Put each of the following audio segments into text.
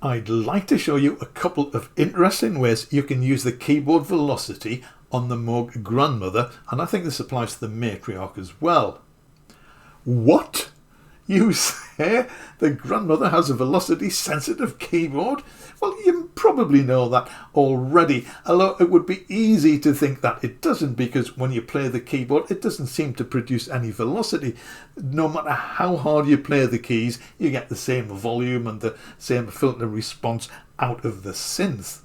I'd like to show you a couple of interesting ways you can use the keyboard velocity on the Moog Grandmother, and I think this applies to the Matriarch as well. What? You say the Grandmother has a velocity sensitive keyboard? Well, you probably know that already, although it would be easy to think that it doesn't, because when you play the keyboard it doesn't seem to produce any velocity. No matter how hard you play the keys, you get the same volume and the same filter response out of the synth.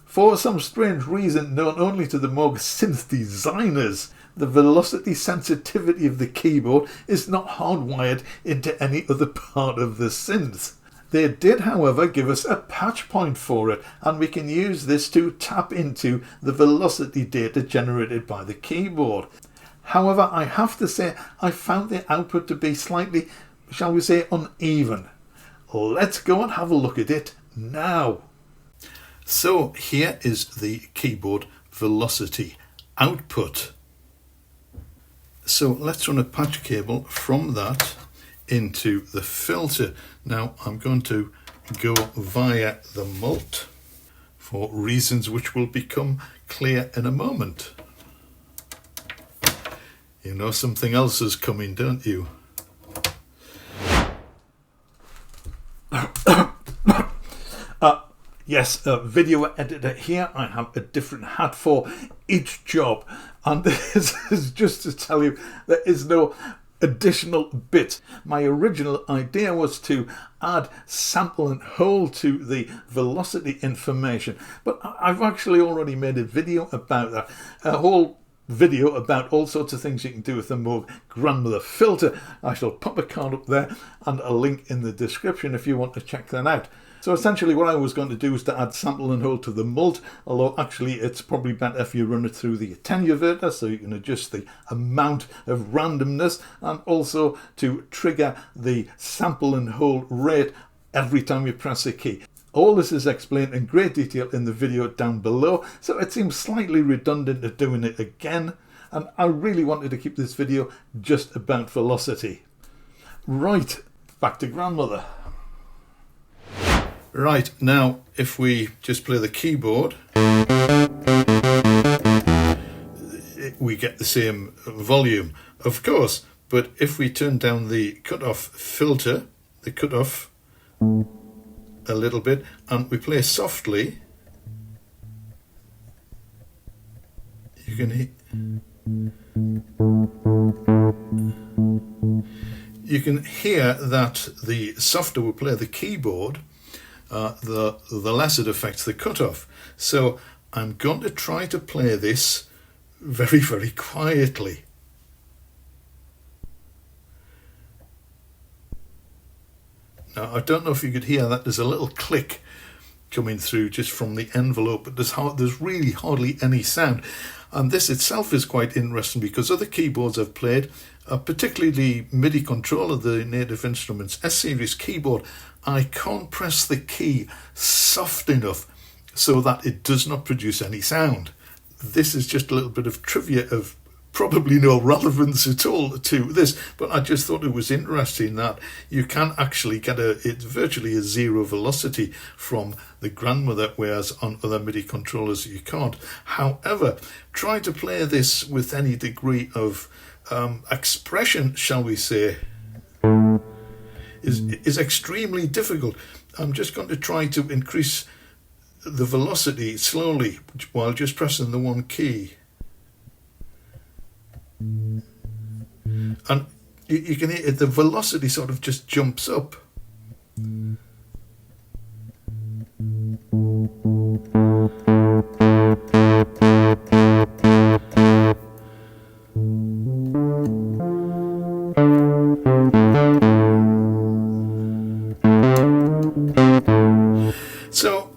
For some strange reason known only to the Moog synth designers, the velocity sensitivity of the keyboard is not hardwired into any other part of the synth. They did, however, give us a patch point for it, and we can use this to tap into the velocity data generated by the keyboard. However, I have to say I found the output to be slightly, shall we say, uneven. Let's go and have a look at it now. So here is the keyboard velocity output. So let's run a patch cable from that into the filter. Now I'm going to go via the mult for reasons which will become clear in a moment. You know something else is coming, don't you? Yes, a video editor here. I have a different hat for each job, and this is just to tell you there is no additional bit. My original idea was to add sample and hold to the velocity information, but I've actually already made a video about that. A whole video about all sorts of things you can do with the Moog Grandmother filter. I shall pop a card up there and a link in the description if you want to check that out. So essentially what I was going to do is to add sample and hold to the mult, although actually it's probably better if you run it through the attenuator so you can adjust the amount of randomness, and also to trigger the sample and hold rate every time you press a key. All this is explained in great detail in the video down below, so it seems slightly redundant at doing it again, and I really wanted to keep this video just about velocity. Right, back to Grandmother. Right, now if we just play the keyboard, we get the same volume, of course, but if we turn down the cutoff filter, the cutoff a little bit, and we play softly, you can hear that the softer we play the keyboard, the less it affects the cutoff. So I'm going to try to play this very, very quietly. Now I don't know if you could hear that. There's a little click coming through just from the envelope, but there's really hardly any sound. And this itself is quite interesting because other keyboards I've played, particularly MIDI controller, the Native Instruments S-Series keyboard, I can't press the key soft enough so that it does not produce any sound. This is just a little bit of trivia of probably no relevance at all to this, but I just thought it was interesting that you can actually get it's virtually a zero velocity from the Grandmother, whereas on other MIDI controllers you can't. However, trying to play this with any degree of expression, shall we say, is extremely difficult. I'm just going to try to increase the velocity slowly while just pressing the one key. And you can hear the velocity sort of just jumps up. So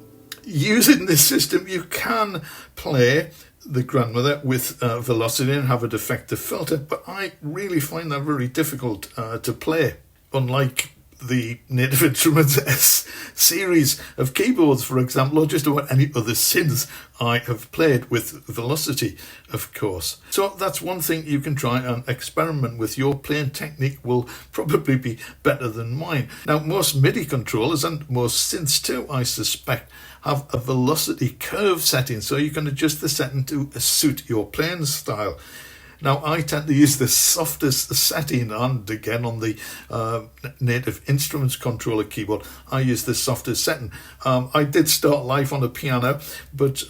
using this system you can play the Grandmother with velocity and have a defective filter, but I really find that very difficult to play. Unlike the Native Instruments S series of keyboards, for example, or just about any other synths I have played with velocity, of course. So that's one thing you can try and experiment with. Your playing technique will probably be better than mine. Now, most MIDI controllers and most synths too, I suspect, have a velocity curve setting, so you can adjust the setting to suit your playing style. Now, I tend to use the softest setting, and again on the Native Instruments controller keyboard, I use the softest setting. I did start life on a piano, but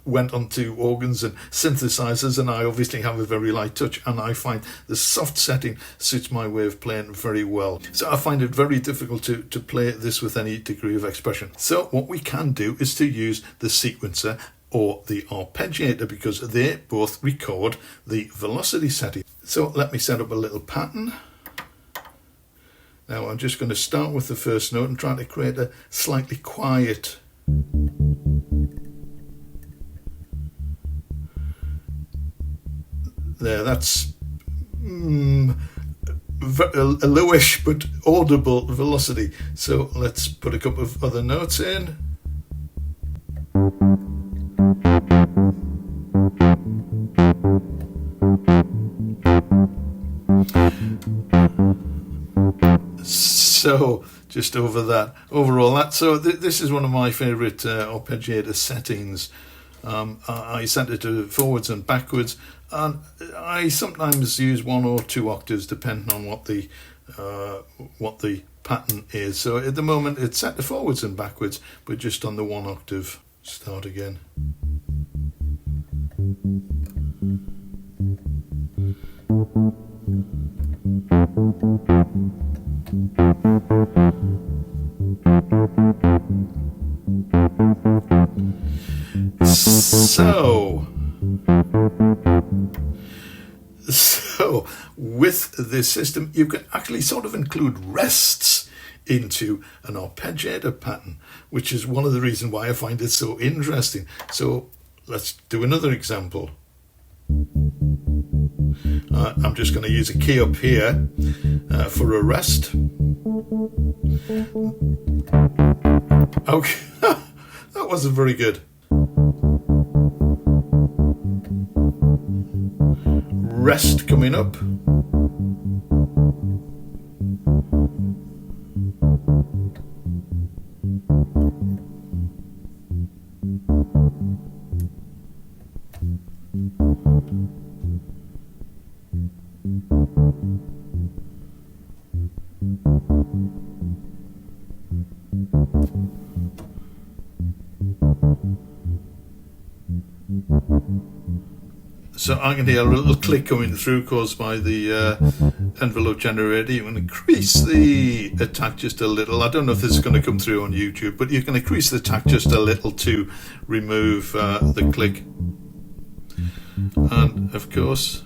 went on to organs and synthesizers, and I obviously have a very light touch, and I find the soft setting suits my way of playing very well. So I find it very difficult to play this with any degree of expression. So what we can do is to use the sequencer or the arpeggiator, because they both record the velocity setting. So let me set up a little pattern. Now I'm just going to start with the first note and try to create a slightly quiet there. That's a lowish but audible velocity. So let's put a couple of other notes in. So just over that, overall that. So this is one of my favourite arpeggiator settings. I set it to forwards and backwards, and I sometimes use 1 or 2 octaves depending on what the pattern is. So at the moment it's set to forwards and backwards, but just on the 1 octave. Start again. So with this system, you can actually sort of include rests into an arpeggiator pattern, which is one of the reasons why I find it so interesting. So let's do another example. I'm just going to use a key up here for a rest. Okay, that wasn't very good. Rest coming up. So I can hear a little click coming through caused by the envelope generator. You can increase the attack just a little. I don't know if this is going to come through on YouTube, but you can increase the attack just a little to remove the click. And of course,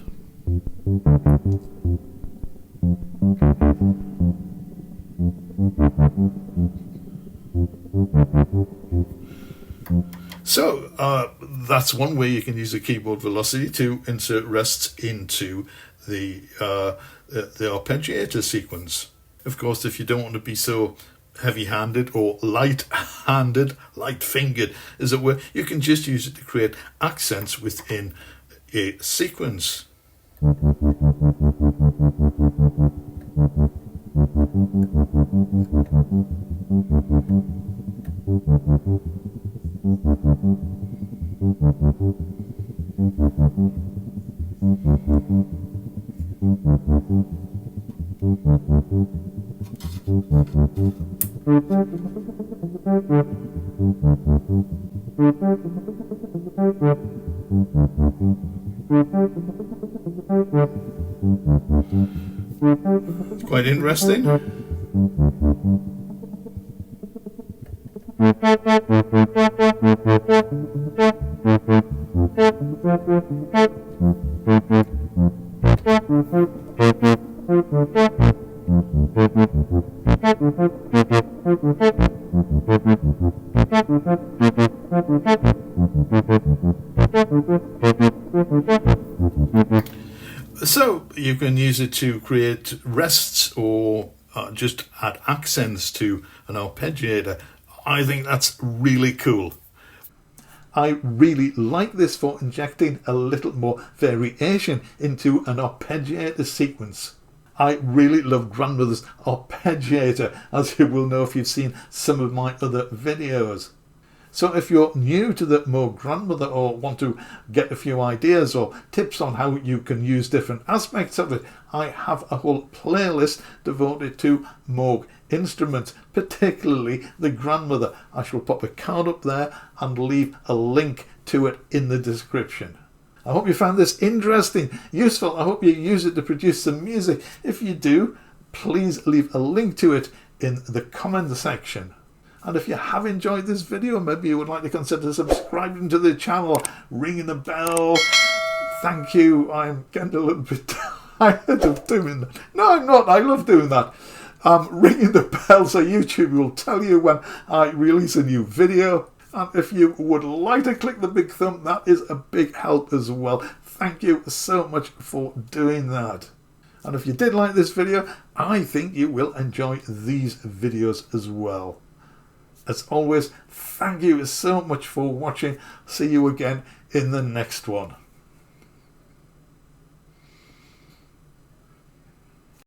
so that's one way you can use the keyboard velocity to insert rests into the arpeggiator sequence. Of course, if you don't want to be so heavy-handed or light-handed, light-fingered, as it were, you can just use it to create accents within a sequence. Quite interesting. So you can use it to create rests or just add accents to an arpeggiator. I think that's really cool. I really like this for injecting a little more variation into an arpeggiator sequence. I really love Grandmother's arpeggiator, as you will know if you've seen some of my other videos. So if you're new to the Moog Grandmother or want to get a few ideas or tips on how you can use different aspects of it, I have a whole playlist devoted to Moog instruments, particularly the Grandmother. I shall pop a card up there and leave a link to it in the description. I hope you found this interesting, useful. I hope you use it to produce some music. If you do, please leave a link to it in the comment section. And if you have enjoyed this video, maybe you would like to consider subscribing to the channel, ringing the bell. Thank you. I'm getting a little bit tired of doing that. No, I'm not. I love doing that. Ringing the bell so YouTube will tell you when I release a new video. And if you would like to click the big thumb, that is a big help as well. Thank you so much for doing that. And if you did like this video, I think you will enjoy these videos as well. As always, thank you so much for watching. See you again in the next one.